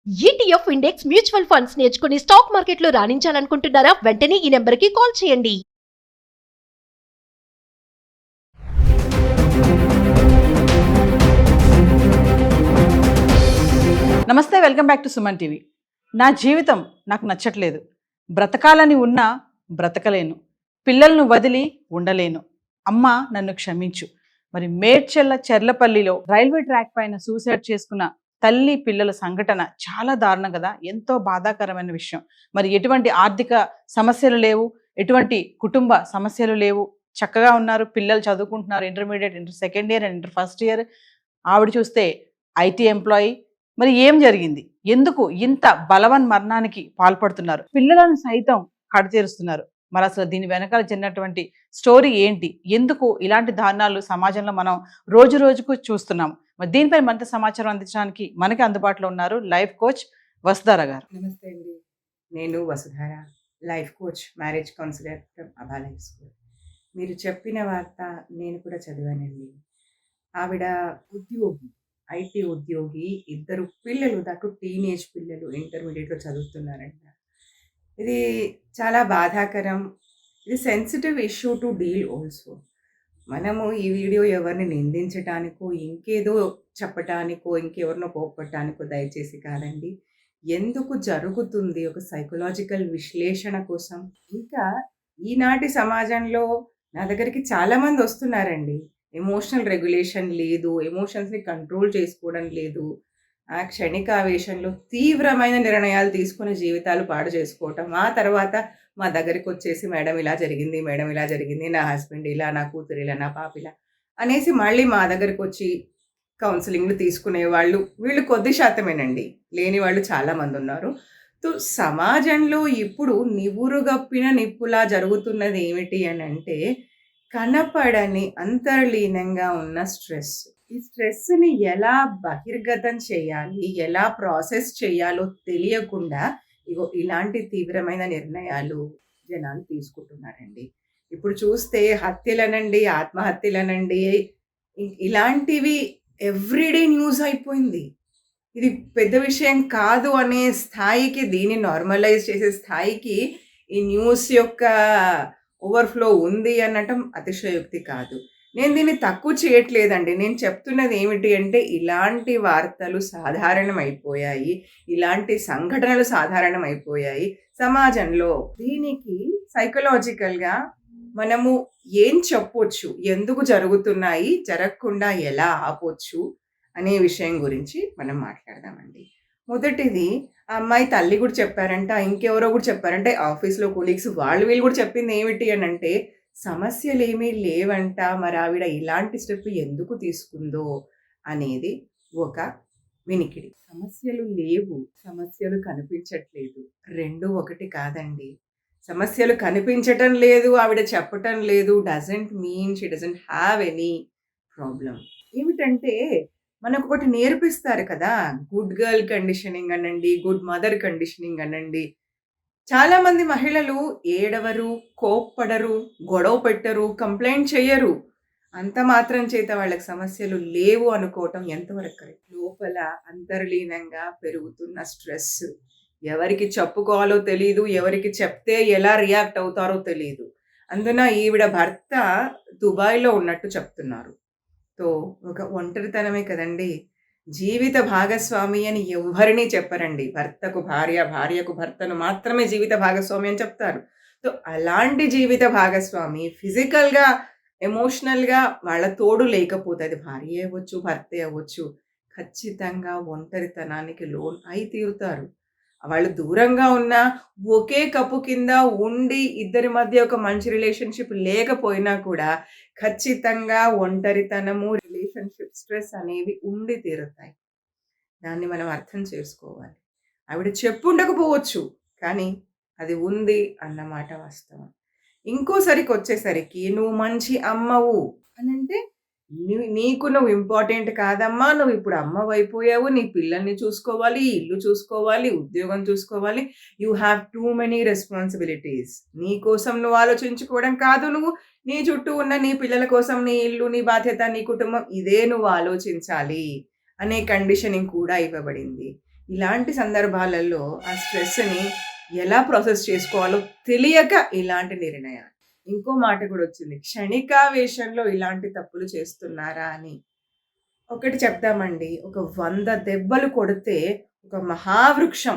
ETF index mutual funds నేర్చుకుని stock మార్కెట్లో రాణించాలనుకుంటున్నారా? వెంటనే ఈ నెంబర్కి కాల్ చేయండి. నమస్తే, welcome back to Suman TV. నా జీవితం నాకు నచ్చట్లేదు. బ్రతకాలని ఉన్నా బ్రతకలేను. పిల్లలను వదిలి ఉండలేను. అమ్మ నన్ను క్షమించు. మరి మేడ్చల్ల చెర్లపల్లిలో రైల్వే ట్రాక్ పైన సూసైడ్ చేసుకున్న తల్లి పిల్లల సంఘటన చాలా దారుణం కదా, ఎంతో బాధాకరమైన విషయం. మరి ఎటువంటి ఆర్థిక సమస్యలు లేవు, ఎటువంటి కుటుంబ సమస్యలు లేవు, చక్కగా ఉన్నారు. పిల్లలు చదువుకుంటున్నారు, intermediate, inter second year and inter first year. ఆవిడ చూస్తే ఐటీ ఎంప్లాయీ. మరి ఏం జరిగింది? ఎందుకు ఇంత బలవన్ మరణానికి పాల్పడుతున్నారు? పిల్లలను సైతం కడతీరుస్తున్నారు. మరి అసలు దీని వెనకాల చెందినటువంటి స్టోరీ ఏంటి? ఎందుకు ఇలాంటి దారుణాలు సమాజంలో మనం రోజు రోజుకు చూస్తున్నాం? మరి దీనిపై మరింత సమాచారం అందించడానికి మనకి అందుబాటులో ఉన్నారు లైఫ్ కోచ్ వసుధార గారు. నమస్తే అండి, నేను Vasudhara, life coach, marriage counsellor from Abha life school. మీరు చెప్పిన వార్త నేను కూడా చదివానండి. ఆవిడ ఉద్యోగి, ఐటీ ఉద్యోగి, 2 పిల్లలు, దాటు టీనేజ్ పిల్లలు, ఇంటర్మీడియట్లో చదువుతున్నారంట. ఇది చాలా బాధాకరం. ఇది sensitive issue to deal also. మనము ఈ వీడియో ఎవరిని నిందించటానికో, ఇంకేదో చెప్పటానికో, ఇంకెవరినో కోప్పటానికో దయచేసి కాదండి. ఎందుకు జరుగుతుంది ఒక సైకలాజికల్ విశ్లేషణ కోసం. ఇంకా ఈనాటి సమాజంలో నా దగ్గరికి చాలామంది వస్తున్నారండి. ఎమోషనల్ రెగ్యులేషన్ లేదు, ఎమోషన్స్ని కంట్రోల్ చేసుకోవడం లేదు, ఆ క్షణికావేశంలో తీవ్రమైన నిర్ణయాలు తీసుకుని జీవితాలు పాడు చేసుకోవటం. ఆ తర్వాత మా దగ్గరికి వచ్చేసి మేడం ఇలా జరిగింది, మేడం ఇలా జరిగింది, నా హస్బెండ్ ఇలా, నా కూతురు ఇలా, నా పాప ఇలా అనేసి మళ్ళీ మా దగ్గరికి వచ్చి కౌన్సిలింగ్లు తీసుకునే వాళ్ళు వీళ్ళు కొద్ది శాతమేనండి, లేని వాళ్ళు చాలామంది ఉన్నారు. సో సమాజంలో ఇప్పుడు నివురుగప్పిన నిప్పులా జరుగుతున్నది ఏమిటి అని అంటే, కనపడని అంతర్లీనంగా ఉన్న స్ట్రెస్. ఈ స్ట్రెస్ని ఎలా బహిర్గతం చేయాలి, ఎలా ప్రాసెస్ చేయాలో తెలియకుండా ఇగో ఇలాంటి తీవ్రమైన నిర్ణయాలు జనాలు తీసుకుంటున్నారండి. ఇప్పుడు చూస్తే హత్యలనండి, ఆత్మహత్యలనండి, ఇలాంటివి ఎవ్రీడే న్యూస్ అయిపోయింది. ఇది పెద్ద విషయం కాదు అనే స్థాయికి, దీన్ని నార్మలైజ్ చేసే స్థాయికి ఈ న్యూస్ యొక్క ఓవర్ఫ్లో ఉంది అనటం అతిశయోక్తి కాదు. నేను దీన్ని తక్కువ చేయట్లేదండి. నేను చెప్తున్నది ఏమిటి అంటే, ఇలాంటి వార్తలు సాధారణమైపోయాయి, ఇలాంటి సంఘటనలు సాధారణమైపోయాయి సమాజంలో. దీనికి సైకలాజికల్గా మనము ఏం చెప్పొచ్చు, ఎందుకు జరుగుతున్నాయి, జరగకుండా ఎలా ఆపొచ్చు అనే విషయం గురించి మనం మాట్లాడదామండి. మొదటిది, ఆ అమ్మాయి తల్లి కూడా చెప్పారంట, ఇంకెవరో కూడా చెప్పారంటే ఆఫీస్లో కొలీగ్స్, వీళ్ళు కూడా చెప్పింది ఏమిటి అని అంటే, సమస్యలు ఏమీ లేవంట, మరి ఆవిడ ఇలాంటి స్టెప్ ఎందుకు తీసుకుందో అనేది ఒక వినికిడి. సమస్యలు లేవు, సమస్యలు కనిపించట్లేదు, 2 ఒకటి కాదండి. సమస్యలు కనిపించటం లేదు, ఆవిడ చెప్పటం లేదు, doesn't mean she doesn't have any problem. ఏమిటంటే మనకు ఒకటి నేర్పిస్తారు కదా, గుడ్ గర్ల్ కండిషనింగ్ అనండి, గుడ్ మదర్ కండిషనింగ్ అనండి. చాలామంది మహిళలు ఏడవరు, కోప్పడరు, గొడవ పెట్టరు, కంప్లైంట్ చేయరు. అంత మాత్రం చేత వాళ్ళకి సమస్యలు లేవు అనుకోవటం ఎంతవరకు కరెక్ట్? లోపల అంతర్లీనంగా పెరుగుతున్న స్ట్రెస్ ఎవరికి చెప్పుకోవాలో తెలియదు, ఎవరికి చెప్తే ఎలా రియాక్ట్ అవుతారో తెలియదు. అందున ఈవిడ భర్త దుబాయ్లో ఉన్నట్టు చెప్తున్నారు. సో ఒక ఒంటరితనమే కదండి. జీవిత భాగస్వామి అని ఎవరినీ చెప్పరండి. భర్తకు భార్య, భార్యకు భర్తను మాత్రమే జీవిత భాగస్వామి అని చెప్తారు. సో అలాంటి జీవిత భాగస్వామి ఫిజికల్గా, ఎమోషనల్గా వాళ్ళ తోడు లేకపోతే, అది భార్య అవ్వచ్చు, భర్తే అవ్వచ్చు, ఖచ్చితంగా ఒంటరితనానికి లోన్ అయి తీరుతారు. వాళ్ళు దూరంగా ఉన్నా, ఒకే కప్పు కింద ఉండి ఇద్దరి మధ్య ఒక మంచి రిలేషన్షిప్ లేకపోయినా కూడా ఖచ్చితంగా ఒంటరితనము, రిలేషన్షిప్ స్ట్రెస్ అనేవి ఉండి తీరుతాయి. దాన్ని మనం అర్థం చేసుకోవాలి. ఆవిడ చెప్పుండకపోవచ్చు, కానీ అది ఉంది అన్నమాట వాస్తవం. ఇంకోసరికి వచ్చేసరికి, నువ్వు మంచి అమ్మవు అని అంటే, నీకు నువ్వు ఇంపార్టెంట్ కాదమ్మా, నువ్వు ఇప్పుడు అమ్మవు అయిపోయావు, నీ పిల్లల్ని చూసుకోవాలి, ఇల్లు చూసుకోవాలి, ఉద్యోగం చూసుకోవాలి, you have too many responsibilities. నీ కోసం నువ్వు ఆలోచించుకోవడం కాదు, నువ్వు నీ చుట్టూ ఉన్న నీ పిల్లల కోసం, నీ ఇల్లు, నీ బాధ్యత, నీ కుటుంబం, ఇదే నువ్వు ఆలోచించాలి అనే కండిషనింగ్ కూడా ఇవ్వబడింది. ఇలాంటి సందర్భాలలో ఆ స్ట్రెస్ని ఎలా ప్రాసెస్ చేసుకోవాలో తెలియక ఇలాంటి నిర్ణయాలు. ఇంకో మాట కూడా వచ్చింది, క్షణికావేశంలో ఇలాంటి తప్పులు చేస్తున్నారా అని. ఒకటి చెప్తామండి, ఒక 100 దెబ్బలు కొడితే ఒక మహావృక్షం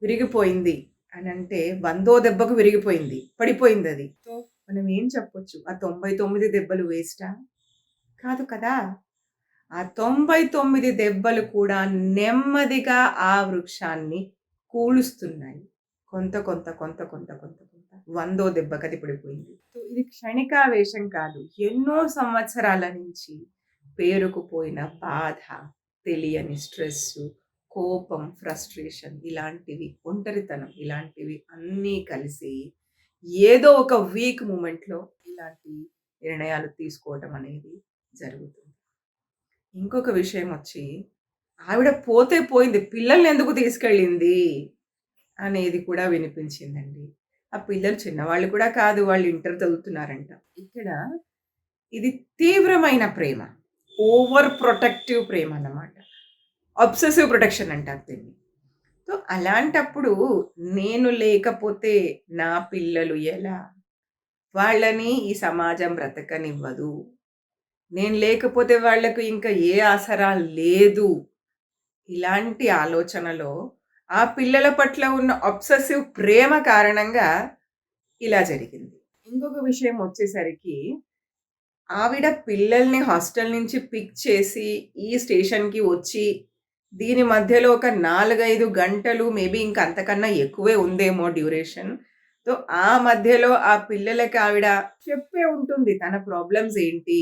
విరిగిపోయింది అని అంటే 100వ దెబ్బకు విరిగిపోయింది, పడిపోయింది అది. సో మనం ఏం చెప్పొచ్చు, ఆ 99 దెబ్బలు వేస్టా? కాదు కదా. ఆ 99 దెబ్బలు కూడా నెమ్మదిగా ఆ వృక్షాన్ని కూలుస్తున్నాయి. కొంత కొంత కొంత కొంత కొంత కొంత 100వ దెబ్బకి అది పడిపోయింది. సో ఇది క్షణికావేశం కాదు, ఎన్నో సంవత్సరాల నుంచి పేరుకుపోయిన బాధ, తెలియని స్ట్రెస్, కోపం, ఫ్రస్ట్రేషన్, ఇలాంటివి, ఒంటరితనం, ఇలాంటివి అన్నీ కలిసి ఏదో ఒక వీక్ మూమెంట్లో ఇలాంటి నిర్ణయాలు తీసుకోవటం అనేది జరుగుతుంది. ఇంకొక విషయం వచ్చి, ఆవిడ పోతే పోయింది, పిల్లల్ని ఎందుకు తీసుకెళ్ళింది అనేది కూడా వినిపించిందండి. ఆ పిల్లలు చిన్నవాళ్ళు కూడా కాదు, వాళ్ళు ఇంటర్ చదువుతున్నారంట. ఇక్కడ ఇది తీవ్రమైన ప్రేమ, ఓవర్ ప్రొటెక్టివ్ ప్రేమ అన్నమాట. అబ్సెసివ్ ప్రొటెక్షన్ అంటారు దీన్ని. సో అలాంటప్పుడు నేను లేకపోతే నా పిల్లలు ఎలా, వాళ్ళని ఈ సమాజం బ్రతకనివ్వదు, నేను లేకపోతే వాళ్లకు ఇంకా ఏ ఆసరా లేదు, ఇలాంటి ఆలోచనలో ఆ పిల్లల పట్ల ఉన్న అబ్సెసివ్ ప్రేమ కారణంగా ఇలా జరిగింది. ఇంకొక విషయం వచ్చేసరికి, ఆవిడ పిల్లల్ని హాస్టల్ నుంచి పిక్ చేసి ఈ స్టేషన్‌కి వచ్చి, దీని మధ్యలో ఒక 4-5 గంటలు, మేబీ ఇంకా అంతకన్నా ఎక్కువే ఉందేమో డ్యూరేషన్. సో ఆ మధ్యలో ఆ పిల్లలకి ఆవిడ చెప్పే ఉంటుంది తన ప్రాబ్లమ్స్ ఏంటి,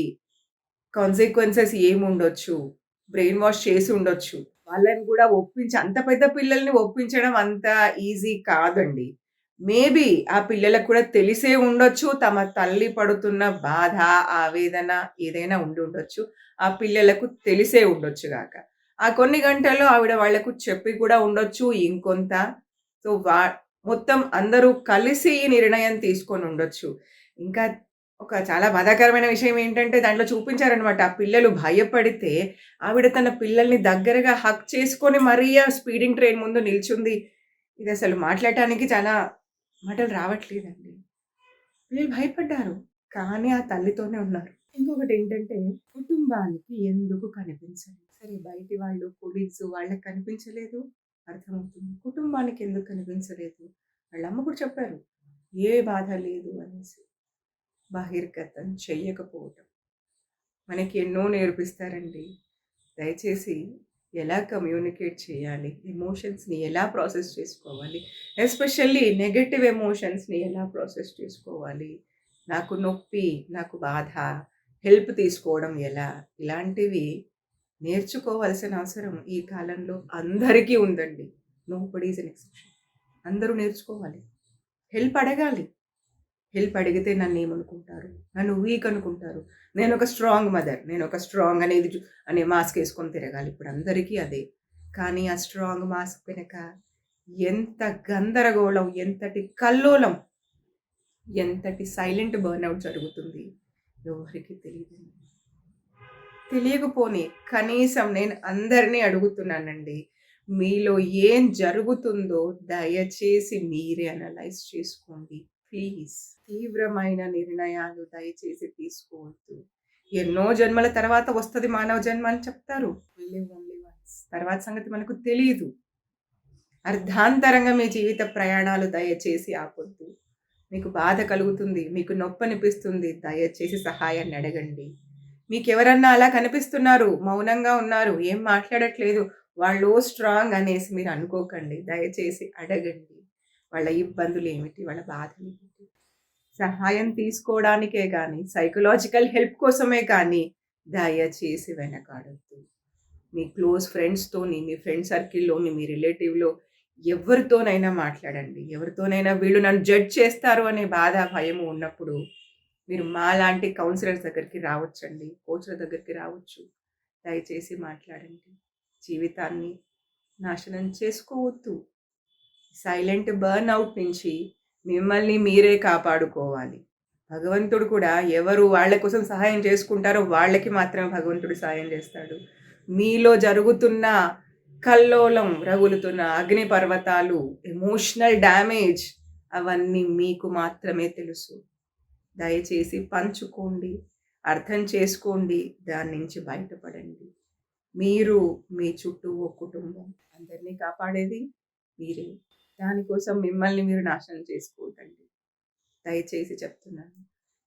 కాన్సిక్వెన్సెస్ ఏముండొచ్చు, బ్రెయిన్ వాష్ చేసి ఉండొచ్చు. వాళ్ళని కూడా ఒప్పించి, అంత పెద్ద పిల్లల్ని ఒప్పించడం అంత ఈజీ కాదండి. మేబీ ఆ పిల్లలకు కూడా తెలిసే ఉండొచ్చు, తమ తల్లి పడుతున్న బాధ, ఆవేదన ఏదైనా ఉండి ఉండొచ్చు. ఆ పిల్లలకు తెలిసే ఉండొచ్చు గాక. ఆ కొన్ని గంటల్లో ఆవిడ వాళ్లకు చెప్పి కూడా ఉండొచ్చు ఇంకొంత. సో మొత్తం అందరూ కలిసి ఈ నిర్ణయం తీసుకొని ఉండొచ్చు. ఇంకా ఒక చాలా బాధాకరమైన విషయం ఏంటంటే, దాంట్లో చూపించారనమాట, ఆ పిల్లలు భయపడితే ఆవిడ తన పిల్లల్ని దగ్గరగా హగ్ చేసుకొని మరీ ఆ స్పీడింగ్ ట్రైన్ ముందు నిల్చుంది. ఇది అసలు మాట్లాడటానికి చాలా మాటలు రావట్లేదండి. వీళ్ళు భయపడ్డారు, కానీ ఆ తల్లితోనే ఉన్నారు. ఇంకొకటి ఏంటంటే, కుటుంబానికి ఎందుకు కనిపించలేదు? సరే బయటి వాళ్ళు, కొలీగ్స్ వాళ్ళకి కనిపించలేదు, అర్థమవుతుంది. కుటుంబానికి ఎందుకు కనిపించలేదు? వాళ్ళ అమ్మ కూడా చెప్పారు, ఏ బాధ లేదు అనేసి. బహిర్గతం చెయ్యకపోవటం మనకి ఎన్నో నేర్పిస్తారండి. దయచేసి ఎలా కమ్యూనికేట్ చేయాలి, ఎమోషన్స్ని ఎలా ప్రాసెస్ చేసుకోవాలి, ఎస్పెషల్లీ నెగటివ్ ఎమోషన్స్ని ఎలా ప్రాసెస్ చేసుకోవాలి, నాకు నొప్పి, నాకు బాధ, హెల్ప్ తీసుకోవడం ఎలా, ఇలాంటివి నేర్చుకోవాల్సిన అవసరం ఈ కాలంలో అందరికీ ఉందండి. Nobody is an exception. అందరూ నేర్చుకోవాలి, హెల్ప్ అడగాలి. హెల్ప్ అడిగితే నన్ను ఏమనుకుంటారు, నన్ను వీక్ అనుకుంటారు, నేను ఒక స్ట్రాంగ్ మదర్, నేను ఒక స్ట్రాంగ్ అనేది అనే మాస్క్ వేసుకొని తిరగాలి ఇప్పుడు అందరికీ అదే. కానీ ఆ స్ట్రాంగ్ మాస్క్ వెనక ఎంత గందరగోళం, ఎంతటి కల్లోలం, ఎంతటి సైలెంట్ బర్న్అవుట్ జరుగుతుంది ఎవరికి తెలియదండి. తెలియకపోని కనీసం నేను అందరినీ అడుగుతున్నానండి, మీలో ఏం జరుగుతుందో దయచేసి మీరే అనలైజ్ చేసుకోండి ప్లీజ్. తీవ్రమైన నిర్ణయాలు దయచేసి తీసుకోవద్దు. ఎన్నో జన్మల తర్వాత వస్తుంది మానవ జన్మ అని చెప్తారు, తర్వాత సంగతి మనకు తెలియదు. అర్ధాంతరంగా మీ జీవిత ప్రయాణాలు దయచేసి ఆపొద్దు. మీకు బాధ కలుగుతుంది, మీకు నొప్పి అనిపిస్తుంది, దయచేసి సహాయాన్ని అడగండి. మీకు ఎవరన్నా అలా కనిపిస్తున్నారు, మౌనంగా ఉన్నారు, ఏం మాట్లాడట్లేదు, వాళ్ళు స్ట్రాంగ్ అనేసి మీరు అనుకోకండి. దయచేసి అడగండి, వాళ్ళ ఇబ్బందులు ఏమిటి, వాళ్ళ బాధలు ఏమిటి. సహాయం తీసుకోవడానికే కానీ, సైకలాజికల్ హెల్ప్ కోసమే కానీ దయచేసి వెనకాడద్దు. మీ క్లోజ్ ఫ్రెండ్స్తోని, మీ ఫ్రెండ్ సర్కిల్లోని, మీ రిలేటివ్లో ఎవరితోనైనా మాట్లాడండి. ఎవరితోనైనా వీళ్ళు నన్ను జడ్జ్ చేస్తారు అనే బాధ, భయము ఉన్నప్పుడు మీరు మాలాంటి కౌన్సిలర్స్ దగ్గరికి రావచ్చండి, కోచ్ల దగ్గరికి రావచ్చు. దయచేసి మాట్లాడండి. జీవితాన్ని నాశనం చేసుకోవద్దు. సైలెంట్ బర్న్అవుట్ నుంచి మిమ్మల్ని మీరే కాపాడుకోవాలి. భగవంతుడు కూడా ఎవరు వాళ్ళ కోసం సహాయం చేసుకుంటారో వాళ్ళకి మాత్రమే భగవంతుడు సహాయం చేస్తాడు. మీలో జరుగుతున్న కల్లోలం రగులుతున్న అగ్ని పర్వతాలు, ఎమోషనల్ డ్యామేజ్ అవన్నీ మీకు మాత్రమే తెలుసు. దయచేసి పంచుకోండి, అర్థం చేసుకోండి, దాని నుంచి బయటపడండి. మీరు, మీ చుట్టూ ఓ కుటుంబం, అందరినీ కాపాడేది మీరే. దానికోసం మిమ్మల్ని మీరు నాశనం చేసుకోవద్దండి. దయచేసి చెప్తున్నాను.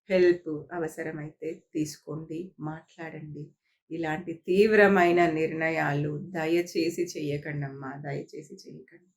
హెల్ప్ అవసరమైతే తీసుకోండి, మాట్లాడండి. ఇలాంటి తీవ్రమైన నిర్ణయాలు దయచేసి చెయ్యకండమ్మా, దయచేసి చెయ్యకండి.